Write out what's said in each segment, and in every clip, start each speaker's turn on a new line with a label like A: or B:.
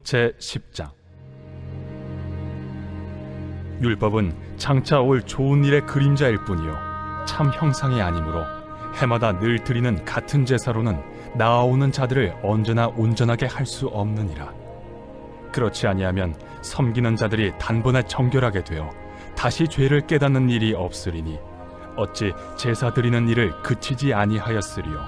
A: 제10장. 율법은 장차 올 좋은 일의 그림자일 뿐이요 참 형상이 아니므로 해마다 늘 드리는 같은 제사로는 나아오는 자들을 언제나 온전하게 할 수 없느니라. 그렇지 아니하면 섬기는 자들이 단번에 정결하게 되어 다시 죄를 깨닫는 일이 없으리니 어찌 제사 드리는 일을 그치지 아니하였으리요.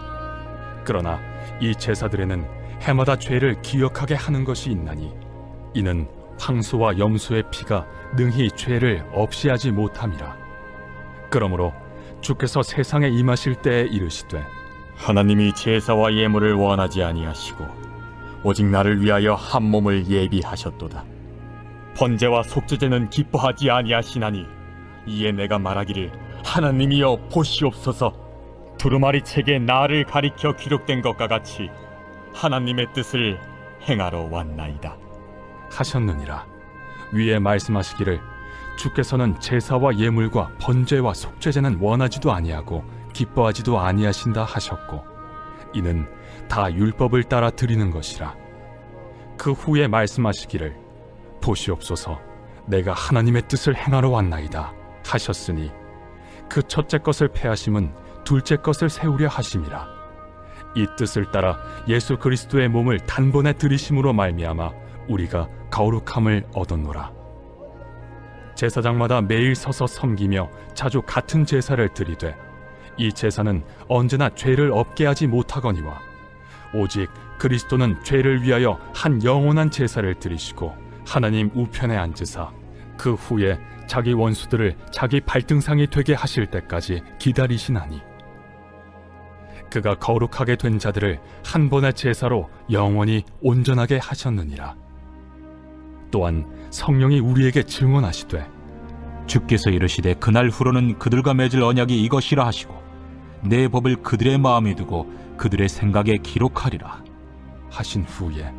A: 그러나 이 제사들에는 해마다 죄를 기억하게 하는 것이 있나니 이는 황소와 염소의 피가 능히 죄를 없이 하지 못함이라. 그러므로 주께서 세상에 임하실 때에 이르시되
B: 하나님이 제사와 예물을 원하지 아니하시고 오직 나를 위하여 한 몸을 예비하셨도다. 번제와 속죄제는 기뻐하지 아니하시나니 이에 내가 말하기를 하나님이여 보시옵소서. 두루마리 책에 나를 가리켜 기록된 것과 같이 하나님의 뜻을 행하러 왔나이다
A: 하셨느니라. 위에 말씀하시기를 주께서는 제사와 예물과 번제와 속죄제는 원하지도 아니하고 기뻐하지도 아니하신다 하셨고 이는 다 율법을 따라 드리는 것이라. 그 후에 말씀하시기를 보시옵소서 내가 하나님의 뜻을 행하러 왔나이다 하셨으니 그 첫째 것을 폐하심은 둘째 것을 세우려 하심이라. 이 뜻을 따라 예수 그리스도의 몸을 단번에 들이심으로 말미암아 우리가 거룩함을 얻었노라. 제사장마다 매일 서서 섬기며 자주 같은 제사를 드리되 이 제사는 언제나 죄를 없게 하지 못하거니와 오직 그리스도는 죄를 위하여 한 영원한 제사를 드리시고 하나님 우편에 앉으사 그 후에 자기 원수들을 자기 발등상이 되게 하실 때까지 기다리시나니 그가 거룩하게 된 자들을 한 번의 제사로 영원히 온전하게 하셨느니라. 또한 성령이 우리에게 증언하시되
C: 주께서 이르시되 그날 후로는 그들과 맺을 언약이 이것이라 하시고 내 법을 그들의 마음에 두고 그들의 생각에 기록하리라
A: 하신 후에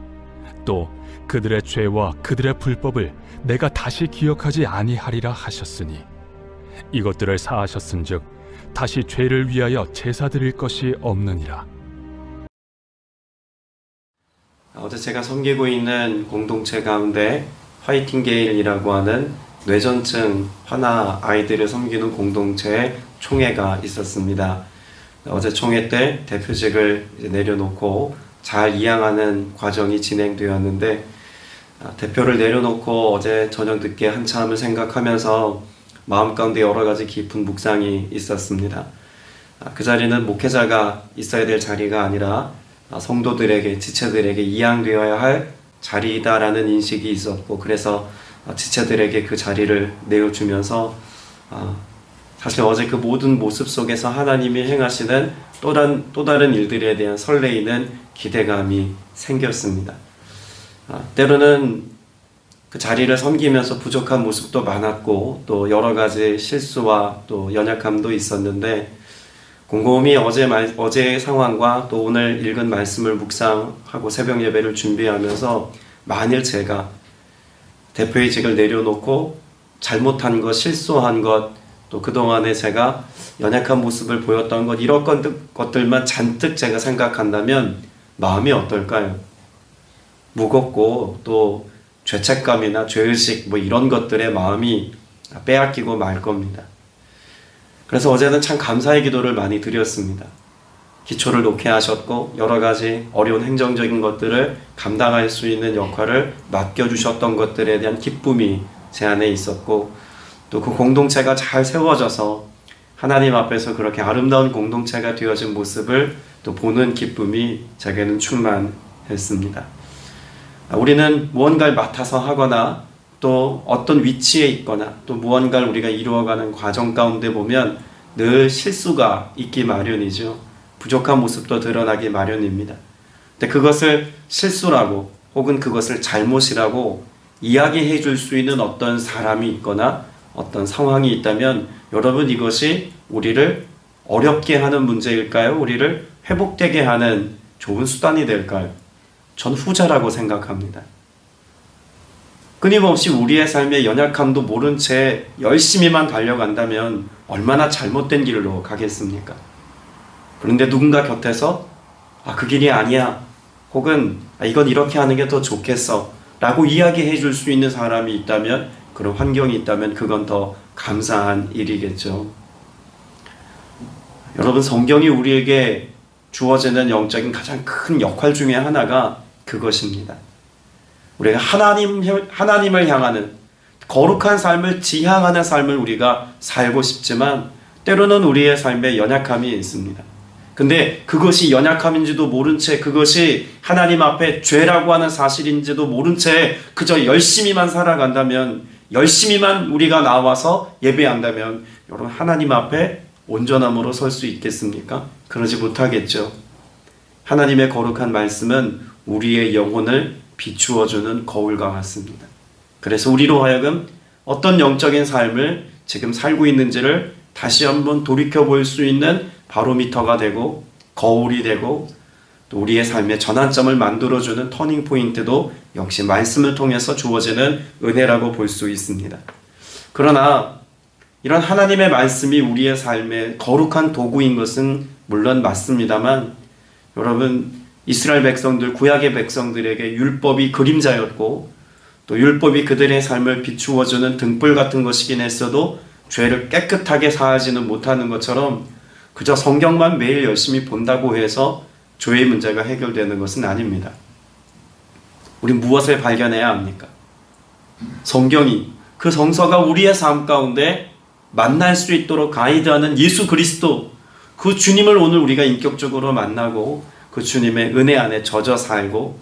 A: 또 그들의 죄와 그들의 불법을 내가 다시 기억하지 아니하리라 하셨으니 이것들을 사하셨은즉 다시 죄를 위하여 제사 드릴 것이 없느니라.
D: 어제 제가 섬기고 있는 공동체 가운데 화이팅게일이라고 하는 뇌전증 환아 아이들을 섬기는 공동체의 총회가 있었습니다. 어제 총회 때 대표직을 내려놓고 잘 이양하는 과정이 진행되었는데 대표를 내려놓고 어제 저녁 늦게 한참을 생각하면서 마음 가운데 여러 가지 깊은 묵상이 있었습니다. 그 자리는 목회자가 있어야 될 자리가 아니라 성도들에게, 지체들에게 이양되어야 할 자리이다라는 인식이 있었고 그래서 지체들에게 그 자리를 내어주면서 사실 어제 그 모든 모습 속에서 하나님이 행하시는 또 다른 일들에 대한 설레이는 기대감이 생겼습니다. 때로는 그 자리를 섬기면서 부족한 모습도 많았고 또 여러 가지 실수와 또 연약함도 있었는데 곰곰이 어제의 상황과 또 오늘 읽은 말씀을 묵상하고 새벽 예배를 준비하면서 만일 제가 대표의직을 내려놓고 잘못한 것, 실수한 것, 또 그동안에 제가 연약한 모습을 보였던 것 이런 것들만 잔뜩 제가 생각한다면 마음이 어떨까요? 무겁고 또 죄책감이나 죄의식 이런 것들의 마음이 빼앗기고 말 겁니다. 그래서 어제는 참 감사의 기도를 많이 드렸습니다. 기초를 놓게 하셨고 여러 가지 어려운 행정적인 것들을 감당할 수 있는 역할을 맡겨주셨던 것들에 대한 기쁨이 제 안에 있었고 또 그 공동체가 잘 세워져서 하나님 앞에서 그렇게 아름다운 공동체가 되어진 모습을 또 보는 기쁨이 제게는 충만했습니다. 우리는 무언가를 맡아서 하거나 또 어떤 위치에 있거나 또 무언가를 우리가 이루어가는 과정 가운데 보면 늘 실수가 있기 마련이죠. 부족한 모습도 드러나기 마련입니다. 근데 그것을 실수라고 혹은 그것을 잘못이라고 이야기해 줄 수 있는 어떤 사람이 있거나 어떤 상황이 있다면 여러분 이것이 우리를 어렵게 하는 문제일까요? 우리를 회복되게 하는 좋은 수단이 될까요? 전 후자라고 생각합니다. 끊임없이 우리의 삶의 연약함도 모른 채 열심히만 달려간다면 얼마나 잘못된 길로 가겠습니까? 그런데 누군가 곁에서 그 길이 아니야 혹은 이건 이렇게 하는 게 더 좋겠어 라고 이야기해 줄 수 있는 사람이 있다면, 그런 환경이 있다면 그건 더 감사한 일이겠죠. 여러분, 성경이 우리에게 주어지는 영적인 가장 큰 역할 중에 하나가 그것입니다. 우리가 하나님을 향하는 거룩한 삶을 지향하는 삶을 우리가 살고 싶지만 때로는 우리의 삶에 연약함이 있습니다. 근데 그것이 연약함인지도 모른 채, 그것이 하나님 앞에 죄라고 하는 사실인지도 모른 채 그저 열심히만 살아간다면, 열심히만 우리가 나와서 예배한다면 여러분, 하나님 앞에 온전함으로 설 수 있겠습니까? 그러지 못하겠죠. 하나님의 거룩한 말씀은 우리의 영혼을 비추어주는 거울과 같습니다. 그래서 우리로 하여금 어떤 영적인 삶을 지금 살고 있는지를 다시 한번 돌이켜볼 수 있는 바로미터가 되고, 거울이 되고, 또 우리의 삶의 전환점을 만들어주는 터닝 포인트도 역시 말씀을 통해서 주어지는 은혜라고 볼 수 있습니다. 그러나 이런 하나님의 말씀이 우리의 삶의 거룩한 도구인 것은 물론 맞습니다만, 여러분, 이스라엘 백성들, 구약의 백성들에게 율법이 그림자였고 또 율법이 그들의 삶을 비추어주는 등불 같은 것이긴 했어도 죄를 깨끗하게 사하지는 못하는 것처럼 그저 성경만 매일 열심히 본다고 해서 죄의 문제가 해결되는 것은 아닙니다. 우린 무엇을 발견해야 합니까? 성경이, 그 성서가 우리의 삶 가운데 만날 수 있도록 가이드하는 예수 그리스도, 그 주님을 오늘 우리가 인격적으로 만나고 그 주님의 은혜 안에 젖어 살고,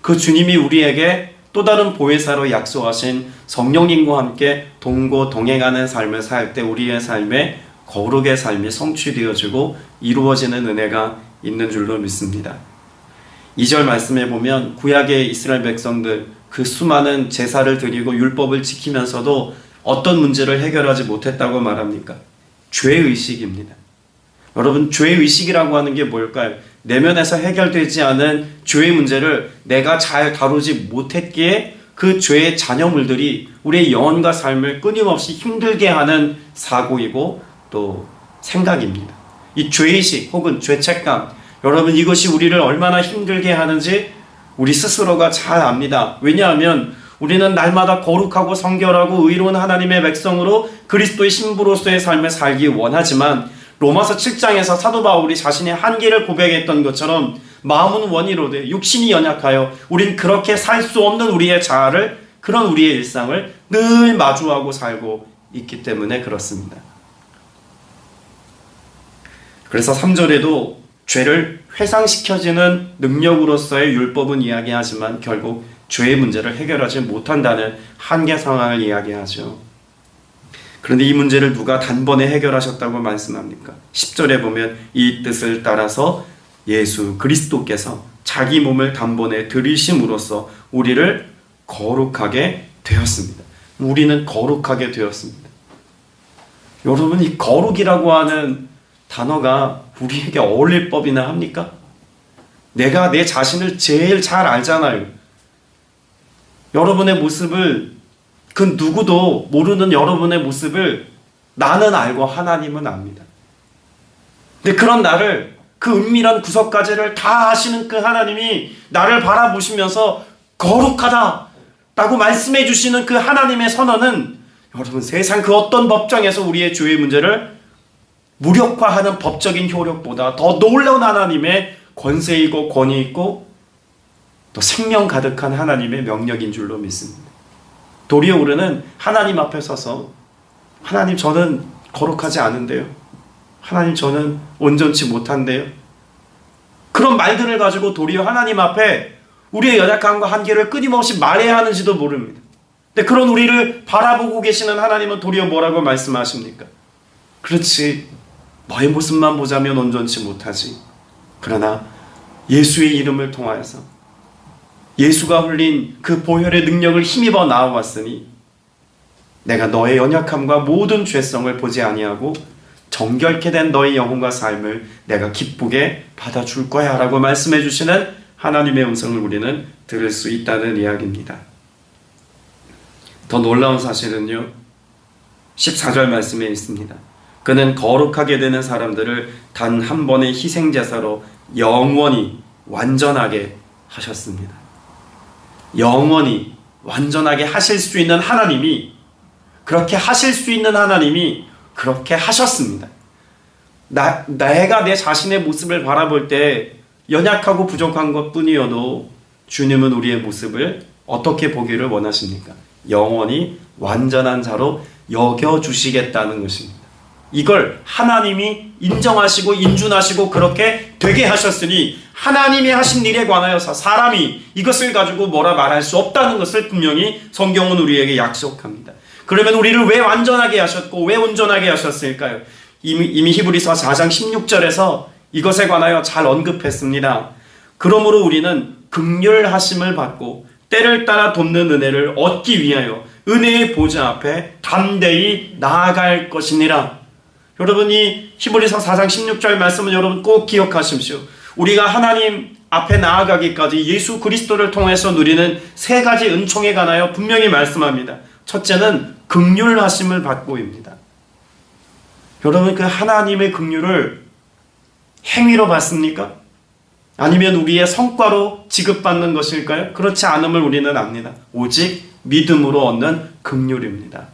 D: 그 주님이 우리에게 또 다른 보혜사로 약속하신 성령님과 함께 동행하는 삶을 살 때 우리의 삶에 거룩의 삶이 성취되어지고 이루어지는 은혜가 있는 줄로 믿습니다. 2절 말씀에 보면 구약의 이스라엘 백성들, 그 수많은 제사를 드리고 율법을 지키면서도 어떤 문제를 해결하지 못했다고 말합니까? 죄의식입니다. 여러분, 죄의식이라고 하는 게 뭘까요? 내면에서 해결되지 않은 죄의 문제를 내가 잘 다루지 못했기에 그 죄의 잔여물들이 우리의 영혼과 삶을 끊임없이 힘들게 하는 사고이고 또 생각입니다. 이 죄의식 혹은 죄책감, 여러분, 이것이 우리를 얼마나 힘들게 하는지 우리 스스로가 잘 압니다. 왜냐하면 우리는 날마다 거룩하고 성결하고 의로운 하나님의 백성으로 그리스도의 신부로서의 삶을 살기 원하지만, 로마서 7장에서 사도 바울이 자신의 한계를 고백했던 것처럼 마음은 원이로되 육신이 연약하여 우린 그렇게 살 수 없는 우리의 자아를, 그런 우리의 일상을 늘 마주하고 살고 있기 때문에 그렇습니다. 그래서 3절에도 죄를 회상시켜지는 능력으로서의 율법은 이야기하지만 결국 죄의 문제를 해결하지 못한다는 한계 상황을 이야기하죠. 그런데 이 문제를 누가 단번에 해결하셨다고 말씀합니까? 10절에 보면 이 뜻을 따라서 예수 그리스도께서 자기 몸을 단번에 들이심으로써 우리를 거룩하게 되었습니다. 우리는 거룩하게 되었습니다. 여러분, 이 거룩이라고 하는 단어가 우리에게 어울릴 법이나 합니까? 내가 내 자신을 제일 잘 알잖아요. 여러분의 모습을, 그 누구도 모르는 여러분의 모습을 나는 알고 하나님은 압니다. 근데 그런 나를, 그 은밀한 구석까지를 다 아시는 그 하나님이 나를 바라보시면서 거룩하다 라고 말씀해 주시는 그 하나님의 선언은 여러분, 세상 그 어떤 법정에서 우리의 죄의 문제를 무력화하는 법적인 효력보다 더 놀라운 하나님의 권세이고 권위 있고 또 생명 가득한 하나님의 명령인 줄로 믿습니다. 도리어 우리는 하나님 앞에 서서, 하나님, 저는 거룩하지 않은데요, 하나님, 저는 온전치 못한데요, 그런 말들을 가지고 도리어 하나님 앞에 우리의 연약함과 한계를 끊임없이 말해야 하는지도 모릅니다. 근데 그런 우리를 바라보고 계시는 하나님은 도리어 뭐라고 말씀하십니까? 그렇지, 너의 모습만 보자면 온전치 못하지. 그러나 예수의 이름을 통하여서 예수가 흘린 그 보혈의 능력을 힘입어 나아왔으니 내가 너의 연약함과 모든 죄성을 보지 아니하고 정결케 된 너의 영혼과 삶을 내가 기쁘게 받아줄 거야 라고 말씀해 주시는 하나님의 음성을 우리는 들을 수 있다는 이야기입니다. 더 놀라운 사실은요, 14절 말씀에 있습니다. 그는 거룩하게 되는 사람들을 단 한 번의 희생제사로 영원히 완전하게 하셨습니다. 영원히 완전하게 하실 수 있는 하나님이, 그렇게 하실 수 있는 하나님이 그렇게 하셨습니다. 내가 내 자신의 모습을 바라볼 때 연약하고 부족한 것뿐이어도 주님은 우리의 모습을 어떻게 보기를 원하십니까? 영원히 완전한 자로 여겨주시겠다는 것입니다. 이걸 하나님이 인정하시고 인준하시고 그렇게 되게 하셨으니 하나님이 하신 일에 관하여서 사람이 이것을 가지고 뭐라 말할 수 없다는 것을 분명히 성경은 우리에게 약속합니다. 그러면 우리를 왜 완전하게 하셨고 왜 온전하게 하셨을까요? 이미 히브리서 4장 16절에서 이것에 관하여 잘 언급했습니다. 그러므로 우리는 긍휼하심을 받고 때를 따라 돕는 은혜를 얻기 위하여 은혜의 보좌 앞에 담대히 나아갈 것이니라. 여러분이 히브리서 4장 16절 말씀은 여러분 꼭 기억하십시오. 우리가 하나님 앞에 나아가기까지 예수 그리스도를 통해서 누리는 세 가지 은총에 관하여 분명히 말씀합니다. 첫째는 긍휼하심을 받고입니다. 여러분 그 하나님의 긍휼을 행위로 받습니까? 아니면 우리의 성과로 지급받는 것일까요? 그렇지 않음을 우리는 압니다. 오직 믿음으로 얻는 긍휼입니다.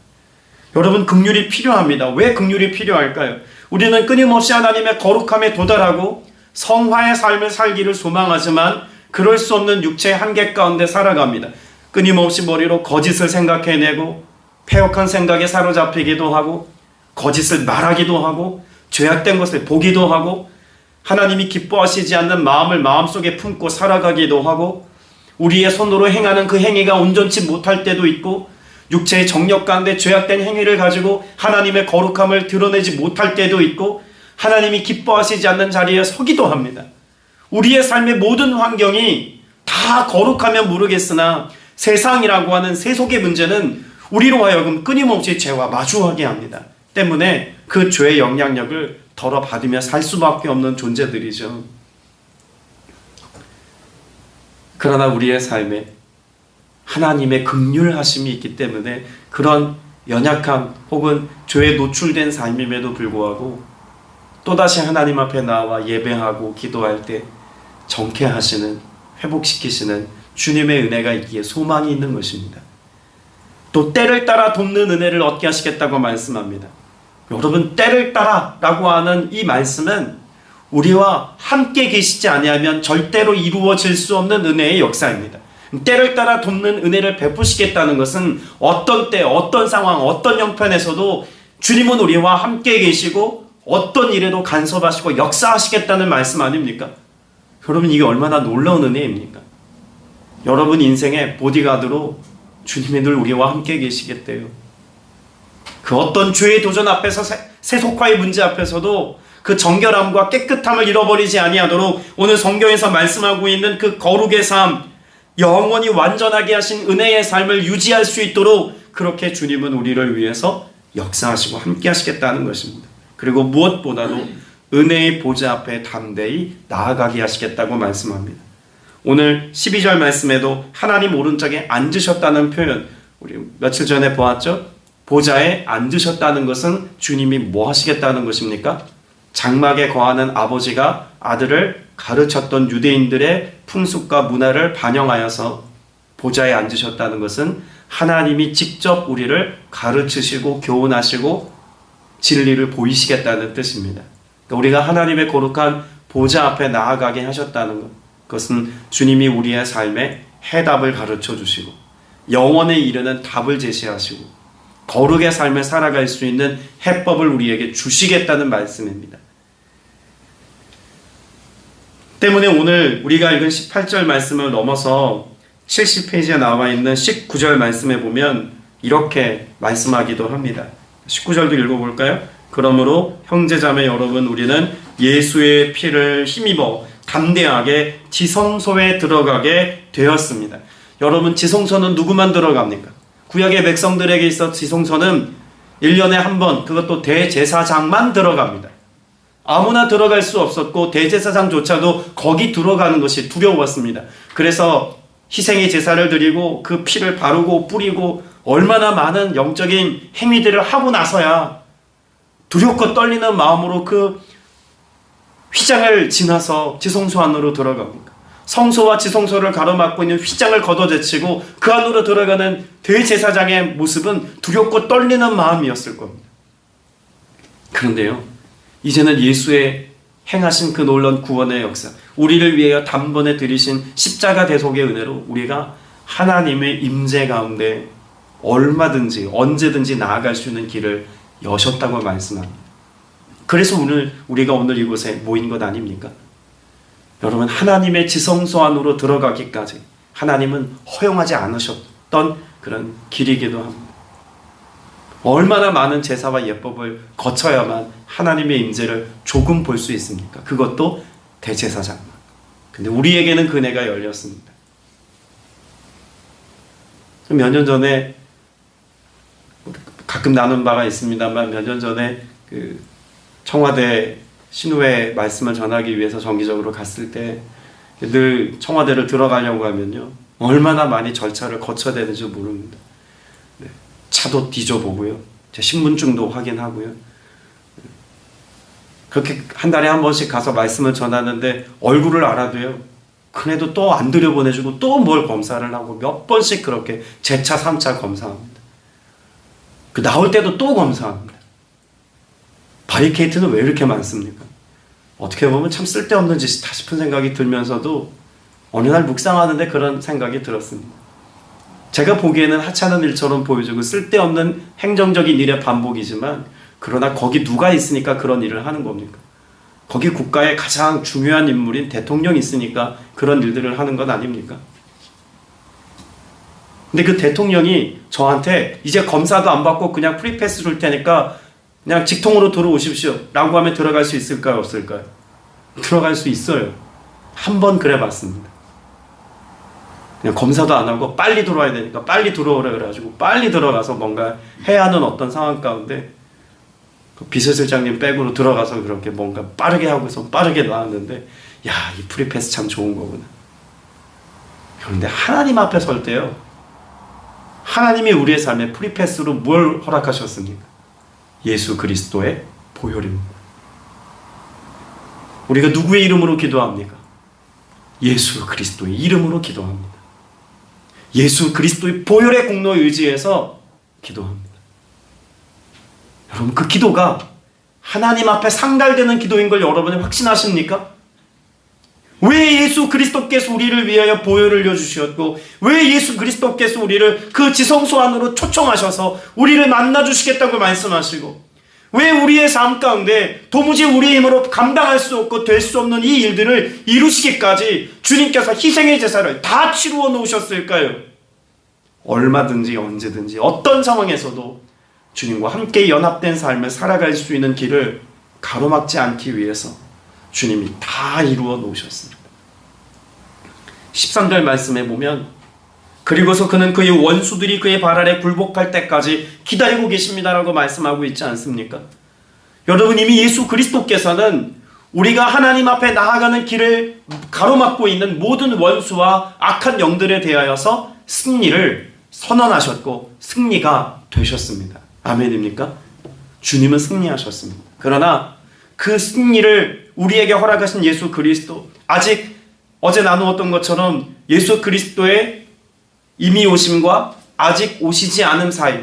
D: 여러분 긍휼이 필요합니다. 왜 긍휼이 필요할까요? 우리는 끊임없이 하나님의 거룩함에 도달하고 성화의 삶을 살기를 소망하지만 그럴 수 없는 육체의 한계 가운데 살아갑니다. 끊임없이 머리로 거짓을 생각해내고 패역한 생각에 사로잡히기도 하고 거짓을 말하기도 하고 죄악된 것을 보기도 하고 하나님이 기뻐하시지 않는 마음을 마음속에 품고 살아가기도 하고 우리의 손으로 행하는 그 행위가 온전치 못할 때도 있고 육체의 정력 가운데 죄악된 행위를 가지고 하나님의 거룩함을 드러내지 못할 때도 있고 하나님이 기뻐하시지 않는 자리에 서기도 합니다. 우리의 삶의 모든 환경이 다 거룩하면 모르겠으나 세상이라고 하는 세속의 문제는 우리로 하여금 끊임없이 죄와 마주하게 합니다. 때문에 그 죄의 영향력을 덜어받으며 살 수밖에 없는 존재들이죠. 그러나 우리의 삶에 하나님의 긍휼하심이 있기 때문에 그런 연약함 혹은 죄에 노출된 삶임에도 불구하고 또다시 하나님 앞에 나와 예배하고 기도할 때 정케하시는, 회복시키시는 주님의 은혜가 있기에 소망이 있는 것입니다. 또 때를 따라 돕는 은혜를 얻게 하시겠다고 말씀합니다. 여러분 때를 따라 라고 하는 이 말씀은 우리와 함께 계시지 아니하면 절대로 이루어질 수 없는 은혜의 역사입니다. 때를 따라 돕는 은혜를 베푸시겠다는 것은 어떤 때, 어떤 상황, 어떤 형편에서도 주님은 우리와 함께 계시고 어떤 일에도 간섭하시고 역사하시겠다는 말씀 아닙니까? 여러분 이게 얼마나 놀라운 은혜입니까? 여러분 인생의 보디가드로 주님이 늘 우리와 함께 계시겠대요. 그 어떤 죄의 도전 앞에서 세속화의 문제 앞에서도 그 정결함과 깨끗함을 잃어버리지 아니하도록 오늘 성경에서 말씀하고 있는 그 거룩의 삶, 영원히 완전하게 하신 은혜의 삶을 유지할 수 있도록 그렇게 주님은 우리를 위해서 역사하시고 함께 하시겠다는 것입니다. 그리고 무엇보다도 은혜의 보좌 앞에 담대히 나아가게 하시겠다고 말씀합니다. 오늘 12절 말씀에도 하나님 오른쪽에 앉으셨다는 표현 우리 며칠 전에 보았죠? 보좌에 앉으셨다는 것은 주님이 뭐 하시겠다는 것입니까? 장막에 거하는 아버지가 아들을 가르쳤던 유대인들의 풍습과 문화를 반영하여서 보좌에 앉으셨다는 것은 하나님이 직접 우리를 가르치시고 교훈하시고 진리를 보이시겠다는 뜻입니다. 그러니까 우리가 하나님의 거룩한 보좌 앞에 나아가게 하셨다는 것, 그것은 주님이 우리의 삶에 해답을 가르쳐 주시고 영원에 이르는 답을 제시하시고 거룩의 삶을 살아갈 수 있는 해법을 우리에게 주시겠다는 말씀입니다. 때문에 오늘 우리가 읽은 18절 말씀을 넘어서 70페이지에 나와 있는 19절 말씀에 보면 이렇게 말씀하기도 합니다. 19절도 읽어볼까요? 그러므로 형제자매 여러분 우리는 예수의 피를 힘입어 담대하게 지성소에 들어가게 되었습니다. 여러분 지성소는 누구만 들어갑니까? 구약의 백성들에게 있어 지성소는 1년에 한 번 그것도 대제사장만 들어갑니다. 아무나 들어갈 수 없었고 대제사장조차도 거기 들어가는 것이 두려웠습니다. 그래서 희생의 제사를 드리고 그 피를 바르고 뿌리고 얼마나 많은 영적인 행위들을 하고 나서야 두렵고 떨리는 마음으로 그 휘장을 지나서 지성소 안으로 들어갑니까? 성소와 지성소를 가로막고 있는 휘장을 걷어제치고 그 안으로 들어가는 대제사장의 모습은 두렵고 떨리는 마음이었을 겁니다. 그런데요, 이제는 예수의 행하신 그 놀라운 구원의 역사, 우리를 위하여 단번에 들이신 십자가 대속의 은혜로 우리가 하나님의 임재 가운데 얼마든지 언제든지 나아갈 수 있는 길을 여셨다고 말씀합니다. 그래서 우리가 오늘 이곳에 모인 것 아닙니까? 여러분, 하나님의 지성소 안으로 들어가기까지 하나님은 허용하지 않으셨던 그런 길이기도 합니다. 얼마나 많은 제사와 예법을 거쳐야만 하나님의 임재를 조금 볼 수 있습니까? 그것도 대제사장만. 근데 우리에게는 그 은혜가 열렸습니다. 몇 년 전에 가끔 나눈 바가 있습니다만, 몇 년 전에 그 청와대 신우회 말씀을 전하기 위해서 정기적으로 갔을 때 늘 청와대를 들어가려고 하면요, 얼마나 많이 절차를 거쳐야 되는지 모릅니다. 네, 차도 뒤져보고요, 제 신분증도 확인하고요. 그렇게 한 달에 한 번씩 가서 말씀을 전하는데 얼굴을 알아도요, 그래도 또 안 들여보내주고 또 뭘 검사를 하고 몇 번씩 그렇게 재차 3차 검사합니다. 그 나올 때도 또 검사합니다. 바리케이트는 왜 이렇게 많습니까? 어떻게 보면 참 쓸데없는 짓이다 싶은 생각이 들면서도 어느 날 묵상하는데 그런 생각이 들었습니다. 제가 보기에는 하찮은 일처럼 보여지고 쓸데없는 행정적인 일의 반복이지만, 그러나 거기 누가 있으니까 그런 일을 하는 겁니까? 거기 국가의 가장 중요한 인물인 대통령이 있으니까 그런 일들을 하는 것 아닙니까? 근데 그 대통령이 저한테 이제 검사도 안 받고 그냥 프리패스 줄 테니까 그냥 직통으로 들어오십시오 라고 하면 들어갈 수 있을까요, 없을까요? 들어갈 수 있어요. 한 번 그래 봤습니다. 그냥 검사도 안 하고 빨리 들어와야 되니까 빨리 들어오라 그래가지고 빨리 들어가서 뭔가 해야 하는 어떤 상황 가운데 그 비서실장님 백으로 들어가서 그렇게 뭔가 빠르게 하고서 빠르게 나왔는데, 야, 이 프리패스 참 좋은 거구나. 그런데 하나님 앞에 설 때요, 하나님이 우리의 삶에 프리패스로 뭘 허락하셨습니까? 예수 그리스도의 보혈입니다. 우리가 누구의 이름으로 기도합니까? 예수 그리스도의 이름으로 기도합니다. 예수 그리스도의 보혈의 공로에 의지해서 기도합니다. 여러분, 그 기도가 하나님 앞에 상달되는 기도인 걸 여러분이 확신하십니까? 왜 예수 그리스도께서 우리를 위하여 보혈을 흘려주셨고, 왜 예수 그리스도께서 우리를 그 지성소 안으로 초청하셔서 우리를 만나주시겠다고 말씀하시고, 왜 우리의 삶 가운데 도무지 우리의 힘으로 감당할 수 없고 될 수 없는 이 일들을 이루시기까지 주님께서 희생의 제사를 다 치루어 놓으셨을까요? 얼마든지 언제든지 어떤 상황에서도 주님과 함께 연합된 삶을 살아갈 수 있는 길을 가로막지 않기 위해서 주님이 다 이루어 놓으셨습니다. 13절 말씀에 보면, 그리고서 그는 그의 원수들이 그의 발 아래 굴복할 때까지 기다리고 계십니다라고 말씀하고 있지 않습니까? 여러분, 이미 예수 그리스도께서는 우리가 하나님 앞에 나아가는 길을 가로막고 있는 모든 원수와 악한 영들에 대하여서 승리를 선언하셨고 승리가 되셨습니다. 아멘입니까? 주님은 승리하셨습니다. 그러나 그 승리를 우리에게 허락하신 예수 그리스도, 아직 어제 나누었던 것처럼 예수 그리스도의 이미 오심과 아직 오시지 않음 사이,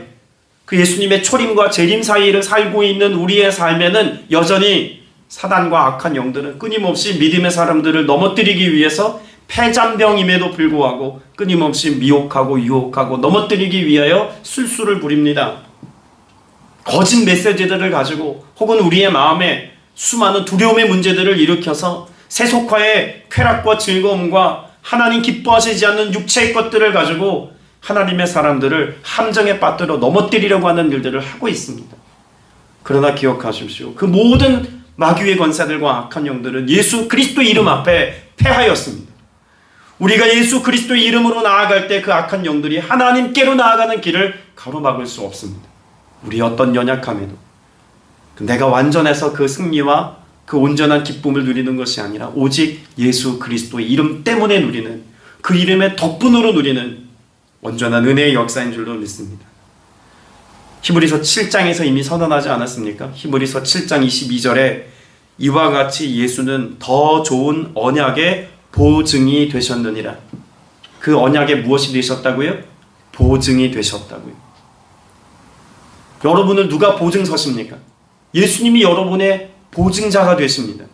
D: 그 예수님의 초림과 재림 사이를 살고 있는 우리의 삶에는 여전히 사단과 악한 영들은 끊임없이 믿음의 사람들을 넘어뜨리기 위해서 폐잔병임에도 불구하고 끊임없이 미혹하고 유혹하고 넘어뜨리기 위하여 술수를 부립니다. 거짓 메시지들을 가지고 혹은 우리의 마음에 수많은 두려움의 문제들을 일으켜서 세속화의 쾌락과 즐거움과 하나님 기뻐하시지 않는 육체의 것들을 가지고 하나님의 사람들을 함정에 빠뜨려 넘어뜨리려고 하는 일들을 하고 있습니다. 그러나 기억하십시오. 그 모든 마귀의 권세들과 악한 영들은 예수 그리스도의 이름 앞에 패하였습니다. 우리가 예수 그리스도의 이름으로 나아갈 때 그 악한 영들이 하나님께로 나아가는 길을 가로막을 수 없습니다. 우리의 어떤 연약함에도 내가 완전해서 그 승리와 그 온전한 기쁨을 누리는 것이 아니라 오직 예수 그리스도의 이름 때문에 누리는, 그 이름의 덕분으로 누리는 온전한 은혜의 역사인 줄로 믿습니다. 히브리서 7장에서 이미 선언하지 않았습니까? 히브리서 7장 22절에 이와 같이 예수는 더 좋은 언약의 보증이 되셨느니라. 그 언약에 무엇이 되셨다고요? 보증이 되셨다고요. 여러분을 누가 보증 서십니까? 예수님이 여러분의 보증자가 되십니다.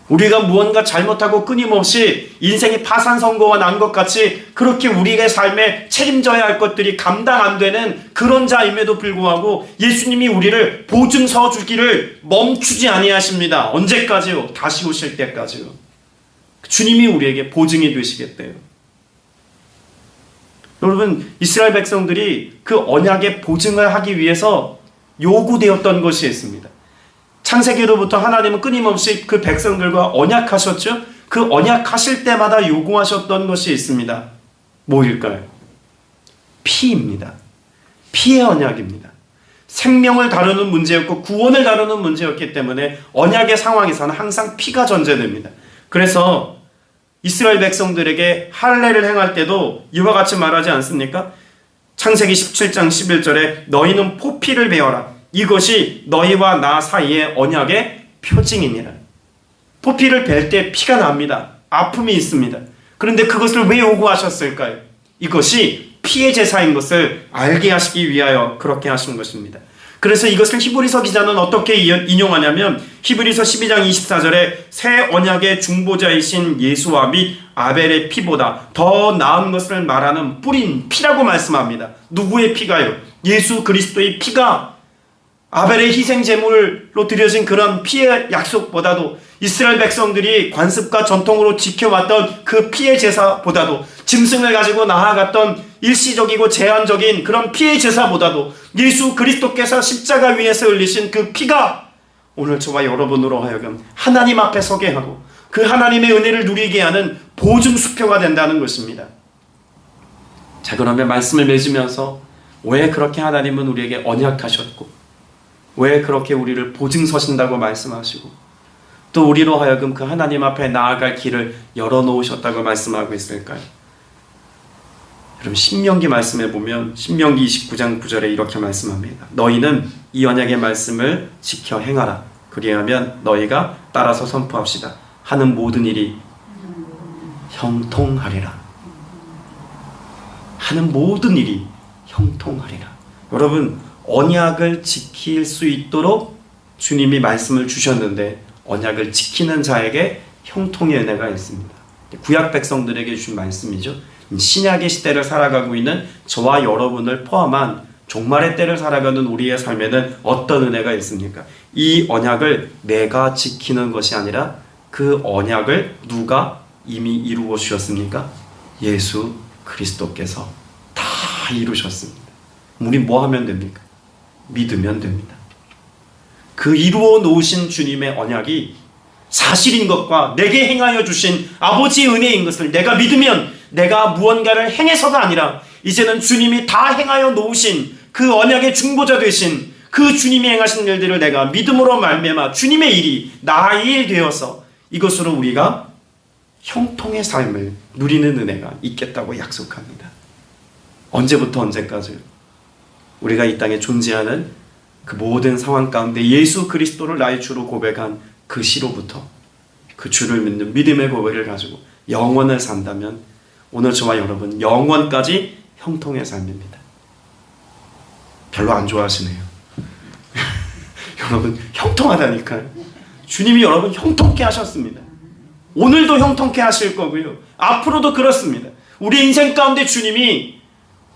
D: 우리가 무언가 잘못하고 끊임없이 인생의 파산 선고가 난 것 같이 그렇게 우리의 삶에 책임져야 할 것들이 감당 안 되는 그런 자임에도 불구하고 예수님이 우리를 보증 서 주기를 멈추지 아니하십니다. 언제까지요? 다시 오실 때까지요. 주님이 우리에게 보증이 되시겠대요. 여러분, 이스라엘 백성들이 그 언약의 보증을 하기 위해서 요구되었던 것이 있습니다. 창세기로부터 하나님은 끊임없이 그 백성들과 언약하셨죠? 그 언약하실 때마다 요구하셨던 것이 있습니다. 뭐일까요? 피입니다. 피의 언약입니다. 생명을 다루는 문제였고 구원을 다루는 문제였기 때문에 언약의 상황에서는 항상 피가 전제됩니다. 그래서 이스라엘 백성들에게 할례를 행할 때도 이와 같이 말하지 않습니까? 창세기 17장 11절에 너희는 포피를 베어라. 이것이 너희와 나 사이의 언약의 표징이니라. 포피를 벨 때 피가 납니다. 아픔이 있습니다. 그런데 그것을 왜 요구하셨을까요? 이것이 피의 제사인 것을 알게 하시기 위하여 그렇게 하신 것입니다. 그래서 이것을 히브리서 기자는 어떻게 인용하냐면 히브리서 12장 24절에 새 언약의 중보자이신 예수와 및 아벨의 피보다 더 나은 것을 말하는 뿌린 피라고 말씀합니다. 누구의 피가요? 예수 그리스도의 피가 아벨의 희생제물로 드려진 그런 피의 약속보다도 이스라엘 백성들이 관습과 전통으로 지켜왔던 그 피의 제사보다도 짐승을 가지고 나아갔던 일시적이고 제한적인 그런 피의 제사보다도 예수 그리스도께서 십자가 위에서 흘리신 그 피가 오늘 저와 여러분으로 하여금 하나님 앞에 서게 하고 그 하나님의 은혜를 누리게 하는 보증수표가 된다는 것입니다. 자, 그러면 말씀을 맺으면서 왜 그렇게 하나님은 우리에게 언약하셨고 왜 그렇게 우리를 보증 서신다고 말씀하시고 또 우리로 하여금 그 하나님 앞에 나아갈 길을 열어놓으셨다고 말씀하고 있을까요? 여러분, 신명기 말씀에 보면 신명기 29장 9절에 이렇게 말씀합니다. 너희는 이 언약의 말씀을 지켜 행하라. 그리하면 너희가 따라서 선포합시다. 하는 모든 일이 형통하리라. 하는 모든 일이 형통하리라. 여러분, 언약을 지킬 수 있도록 주님이 말씀을 주셨는데 언약을 지키는 자에게 형통의 은혜가 있습니다. 구약 백성들에게 주신 말씀이죠. 신약의 시대를 살아가고 있는 저와 여러분을 포함한 종말의 때를 살아가는 우리의 삶에는 어떤 은혜가 있습니까? 이 언약을 내가 지키는 것이 아니라 그 언약을 누가 이미 이루어 주셨습니까? 예수 그리스도께서 다 이루셨습니다. 우리 뭐 하면 됩니까? 믿으면 됩니다. 그 이루어 놓으신 주님의 언약이 사실인 것과 내게 행하여 주신 아버지의 은혜인 것을 내가 믿으면 내가 무언가를 행해서가 아니라 이제는 주님이 다 행하여 놓으신 그 언약의 중보자 되신 그 주님이 행하신 일들을 내가 믿음으로 말미암아 주님의 일이 나의 일 되어서 이것으로 우리가 형통의 삶을 누리는 은혜가 있겠다고 약속합니다. 언제부터 언제까지요? 우리가 이 땅에 존재하는 그 모든 상황 가운데 예수 그리스도를 나의 주로 고백한 그 시로부터 그 주를 믿는 믿음의 고백을 가지고 영원을 산다면 오늘 저와 여러분 영원까지 형통의 삶입니다. 별로 안 좋아하시네요. 여러분 형통하다니까요. 주님이 여러분 형통케 하셨습니다. 오늘도 형통케 하실 거고요. 앞으로도 그렇습니다. 우리 인생 가운데 주님이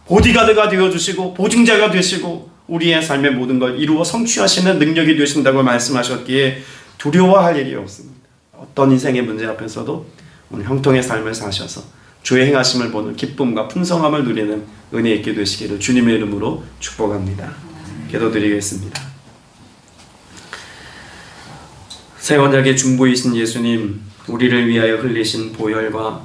D: 보디가드가 되어주시고 보증자가 되시고 우리의 삶의 모든 걸 이루어 성취하시는 능력이 되신다고 말씀하셨기에 두려워할 일이 없습니다. 어떤 인생의 문제 앞에서도 오늘 형통의 삶을 사셔서 주의 행하심을 보는 기쁨과 풍성함을 누리는 은혜 있게 되시기를 주님의 이름으로 축복합니다. 기도드리겠습니다. 새 언약의 중보이신 예수님, 우리를 위하여 흘리신 보혈과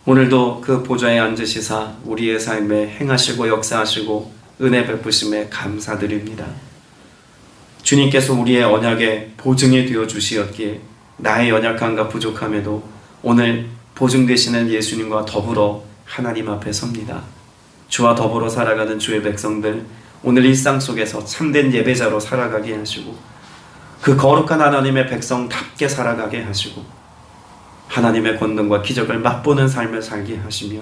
D: 오늘도 그 보좌에 앉으시사 우리의 삶에 행하시고 역사하시고 은혜 베푸심에 감사드립니다. 주님께서 우리의 언약의 보증이 되어 주시었기에 나의 연약함과 부족함에도 오늘 보증되시는 예수님과 더불어 하나님 앞에 섭니다. 주와 더불어 살아가는 주의 백성들 오늘 일상 속에서 참된 예배자로 살아가게 하시고 그 거룩한 하나님의 백성답게 살아가게 하시고 하나님의 권능과 기적을 맛보는 삶을 살게 하시며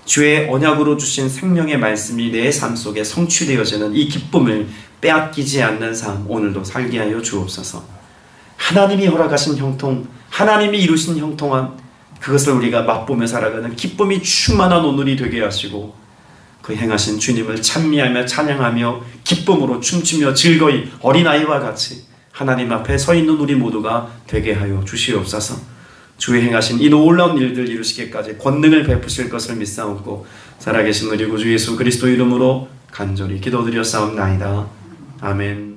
D: 주의 언약으로 주신 생명의 말씀이 내 삶 속에 성취되어지는 이 기쁨을 빼앗기지 않는 삶 오늘도 살게 하여 주옵소서. 하나님이 허락하신 형통, 하나님이 이루신 형통함, 그것을 우리가 맛보며 살아가는 기쁨이 충만한 오늘이 되게 하시고 그 행하신 주님을 찬미하며 찬양하며 기쁨으로 춤추며 즐거이 어린아이와 같이 하나님 앞에 서 있는 우리 모두가 되게 하여 주시옵소서. 주의 행하신 이 놀라운 일들 이루시기까지 권능을 베푸실 것을 믿사옵고 살아계신 우리 구주 예수 그리스도 이름으로 간절히 기도드렸사옵나이다. 아멘.